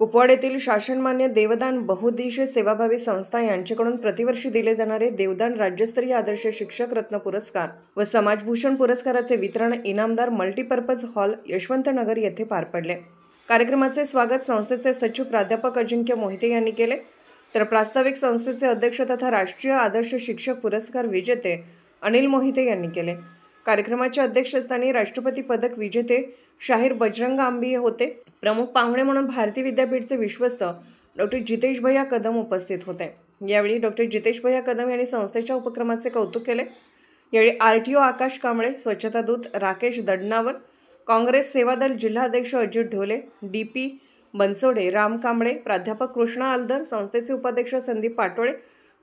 कुपवाड येथील शासनमान्य देवदान बहुउद्देशीय सेवाभावी संस्था यांच्याकडून प्रतिवर्षी दिले जाणारे देवदान राज्यस्तरीय आदर्श शिक्षक रत्न पुरस्कार व समाजभूषण पुरस्काराचे वितरण इनामदार मल्टीपर्पज हॉल यशवंतनगर येथे पार पडले। कार्यक्रमाचे स्वागत संस्थेचे सचिव प्राध्यापक अजिंक्य मोहिते यांनी केले, तर प्रास्ताविक संस्थेचे अध्यक्ष तथा राष्ट्रीय आदर्श शिक्षक पुरस्कार विजेते अनिल मोहिते यांनी केले। कार्यक्रमाच्या अध्यक्षस्थानी राष्ट्रपती पदक विजेते शाहीर बजरंग आंबिये होते। प्रमुख पाहुणे म्हणून भारतीय विद्यापीठचे विश्वस्त डॉक्टर जितेश भैया कदम उपस्थित होते। यावेळी डॉक्टर जितेश भैया कदम यांनी संस्थेच्या उपक्रमाचे कौतुक केले। यावेळी आरटीओ आकाश कांबळे, स्वच्छता दूत राकेश दडनावर, काँग्रेस सेवादल जिल्हाध्यक्ष अजित ढोले, डीपी बनसोडे, राम कांबळे, प्राध्यापक कृष्णा अलदर, संस्थेचे उपाध्यक्ष संदीप पाटोळे,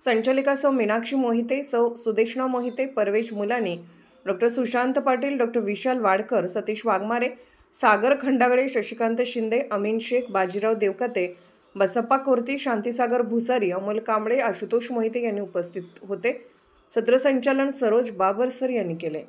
संचालिका सौ मीनाक्षी मोहिते, सौ सुदेशना मोहिते, परवेश मुलानी, डॉक्टर सुशांत पाटील, डॉक्टर विशाल वाडकर, सतीश वाघमारे, सागर खंडागळे, शशिकांत शिंदे, अमीन शेख, बाजीराव देवकाते, बसप्पा कोर्ती, शांतीसागर भुसारी, अमोल कांबळे, आशुतोष मोहिते यांनी उपस्थित होते। सत्र संचालन सरोज बाबरसर यांनी केले।